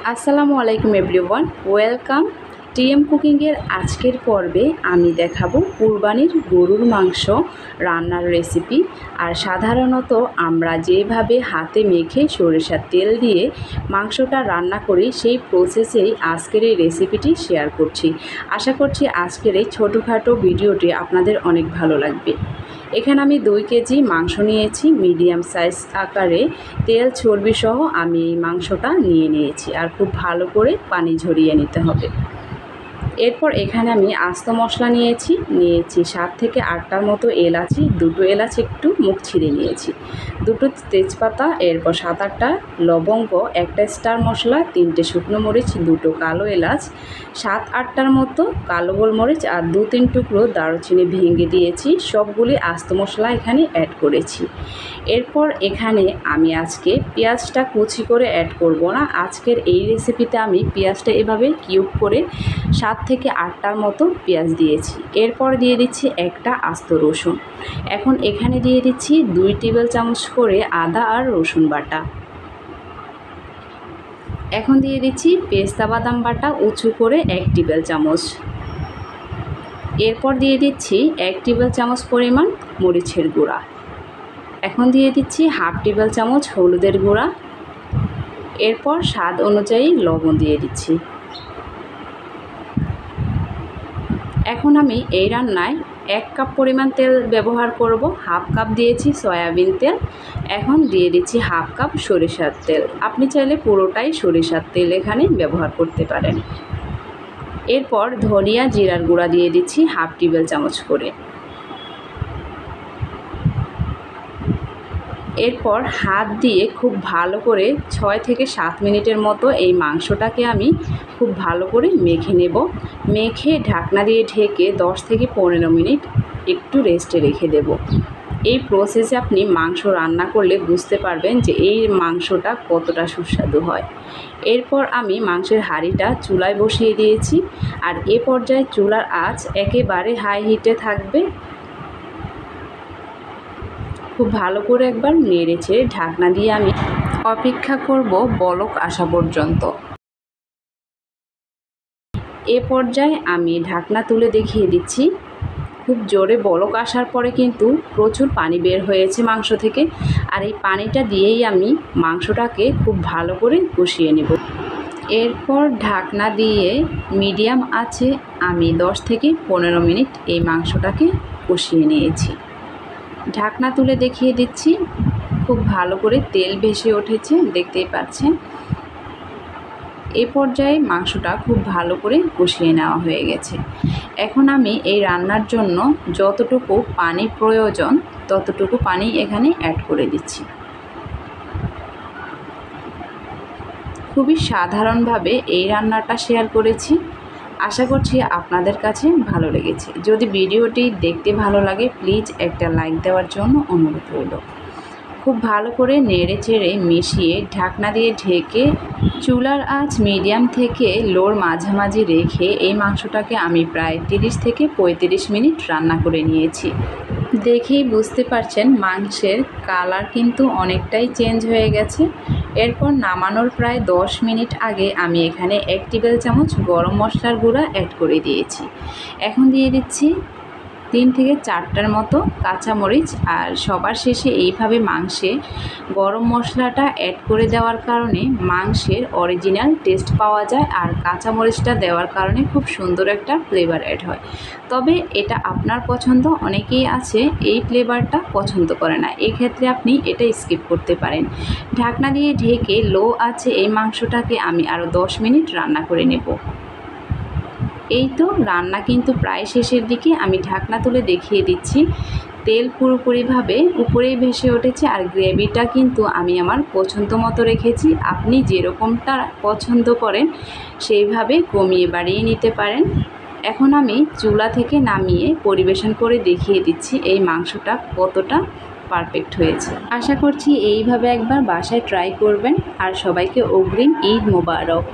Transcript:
আসসালামু আলাইকুম everyone, welcome. TM কুকিংয়ের আজকের পর্বে আমি দেখাবো কুরবানির গরুর মাংস রান্নার রেসিপি। আর সাধারণত আমরা যেভাবে হাতে মেখে সরিষার তেল দিয়ে মাংসটা রান্না করি সেই প্রসেসেই আজকের এই রেসিপিটি শেয়ার করছি। আশা করছি আজকের এই ছোটোখাটো ভিডিওটি আপনাদের অনেক ভালো লাগবে। এখানে আমি 2 কেজি মাংস নিয়েছি, মিডিয়াম সাইজ আকারে। তেল চর্বি সহ আমি এই মাংসটা নিয়েছি আর খুব ভালো করে পানি ঝরিয়ে নিতে হবে। এরপর এখানে আমি আস্ত মশলা নিয়েছি 7 থেকে 8টার মতো এলাচি, 2টো এলাচ একটু মুখ ছিঁড়ে নিয়েছি, 2টো তেজপাতা, এরপর 7-8টা লবঙ্গ, 1টা স্টার মশলা, 3টে শুকনো মরিচ, 2টো কালো এলাচ, 7-8টার মতো কালো গোলমরিচ আর 2-3 টুকরো দারুচিনি ভেঙে দিয়েছি। সবগুলি আস্ত মশলা এখানে অ্যাড করেছি। এরপর এখানে আমি আজকে পেঁয়াজটা কুচি করে অ্যাড করব না। আজকের এই রেসিপিতে আমি পেঁয়াজটা এভাবে কিউব করে 7 থেকে 8টার মতো পেঁয়াজ দিয়েছি। এরপর দিয়ে দিচ্ছি একটা আস্ত রসুন। এখন এখানে দিয়ে দিচ্ছি 2 টেবিল চামচ করে আদা আর রসুন বাটা। এখন দিয়ে দিচ্ছি পেস্তা বাদাম বাটা উঁচু করে 1 টেবিল চামচ। এরপর দিয়ে দিচ্ছি 1 টেবিল চামচ পরিমাণ মরিচের গুঁড়া। এখন দিয়ে দিচ্ছি হাফ টেবিল চামচ হলুদের গুঁড়া। এরপর স্বাদ অনুযায়ী লবণ দিয়ে দিচ্ছি। এখন আমি এই রান্নায় 1 কাপ পরিমাণ তেল ব্যবহার করব। হাফ কাপ দিয়েছি সয়াবিন তেল। এখন দিয়ে দিচ্ছি হাফ কাপ সরিষার তেল। আপনি চাইলে পুরোটাই সরিষার তেল এখানে ব্যবহার করতে পারেন। এরপর ধনিয়া জিরার গুঁড়া দিয়ে দিচ্ছি হাফ টেবিল চামচ করে। এরপর হাত দিয়ে খুব ভালো করে 6 থেকে 7 মিনিটের মতো এই মাংসটাকে আমি খুব ভালো করে মেখে নেব। মেখে ঢাকনা দিয়ে ঢেকে 10 থেকে 15 মিনিট একটু রেস্টে রেখে দেব। এই প্রসেসে আপনি মাংস রান্না করলে বুঝতে পারবেন যে এই মাংসটা কতটা সুস্বাদু হয়। এরপর আমি মাংসের হাঁড়িটা চুলায় বসিয়ে দিয়েছি আর এ পর্যায়ে চুলার আঁচ একেবারে হাই হিটে থাকবে। খুব ভালো করে একবার নেড়েছে ঢাকনা দিয়ে আমি অপেক্ষা করব বলক আসা পর্যন্ত। এ পর্যায়ে আমি ঢাকনা তুলে দেখিয়ে দিচ্ছি। খুব জোরে বলক আসার পরে কিন্তু প্রচুর পানি বের হয়েছে মাংস থেকে, আর এই পানিটা দিয়েই আমি মাংসটাকে খুব ভালো করে কষিয়ে নেব। এরপর ঢাকনা দিয়ে মিডিয়াম আঁচে আমি 10 থেকে 15 মিনিট এই মাংসটাকে কষিয়ে নিয়েছি। ঢাকনা তুলে দেখিয়ে দিচ্ছি। খুব ভালো করে তেল ভেসে উঠেছে, দেখতেই পাচ্ছেন। এই পর্যায়ে মাংসটা খুব ভালো করে কষিয়ে নেওয়া হয়ে গেছে। এখন আমি এই রান্নার জন্য যতটুকু পানি প্রয়োজন ততটুকু পানি এখানে অ্যাড করে দিচ্ছি। খুবই সাধারণভাবে এই রান্নাটা শেয়ার করেছি। আশা করছি আপনাদের কাছে ভালো লেগেছে। যদি ভিডিওটি দেখতে ভালো লাগে প্লিজ একটা লাইক দেওয়ার জন্য অনুরোধ রইল। খুব ভালো করে নেড়ে চেড়ে মিশিয়ে ঢাকনা দিয়ে ঢেকে চুলার আঁচ মিডিয়াম থেকে লোর মাঝামাঝি রেখে এই মাংসটাকে আমি প্রায় 30 থেকে 35 মিনিট রান্না করে নিয়েছি। দেখেই বুঝতে পারছেন মাংসের কালার কিন্তু অনেকটাই চেঞ্জ হয়ে গেছে। এরপর নামানোর প্রায় 10 মিনিট আগে আমি এখানে 1 টেবিল চামচ গরম মশলার গুঁড়া অ্যাড করে দিয়েছি। এখন দিয়ে দিচ্ছি 3 থেকে 4টার মতো কাঁচামরিচ। আর সবার শেষে এইভাবে মাংসে গরম মশলাটা অ্যাড করে দেওয়ার কারণে মাংসের অরিজিনাল টেস্ট পাওয়া যায়, আর কাঁচামরিচটা দেওয়ার কারণে খুব সুন্দর একটা ফ্লেভার অ্যাড হয়। তবে এটা আপনার পছন্দ, অনেকেই আছে এই ফ্লেভারটা পছন্দ করে না, এক্ষেত্রে আপনি এটা স্কিপ করতে পারেন। ঢাকনা দিয়ে ঢেকে লো আছে এই মাংসটাকে আমি আরও 10 মিনিট রান্না করে নেব। এই তো রান্না কিন্তু প্রায় শেষের দিকে। আমি ঢাকনা তুলে দেখিয়ে দিচ্ছি। তেল পুরোপুরিভাবে উপরেই ভেসে উঠেছে, আর গ্রেভিটা কিন্তু আমি আমার পছন্দ মতো রেখেছি। আপনি যেরকমটা পছন্দ করেন সেইভাবে কমিয়ে বাড়িয়ে নিতে পারেন। এখন আমি চুলা থেকে নামিয়ে পরিবেশন করে দেখিয়ে দিচ্ছি এই মাংসটা কতটা পারফেক্ট হয়েছে। আশা করছি এইভাবে একবার বাসায় ট্রাই করবেন। আর সবাইকে অগ্রিম ঈদ মোবারক।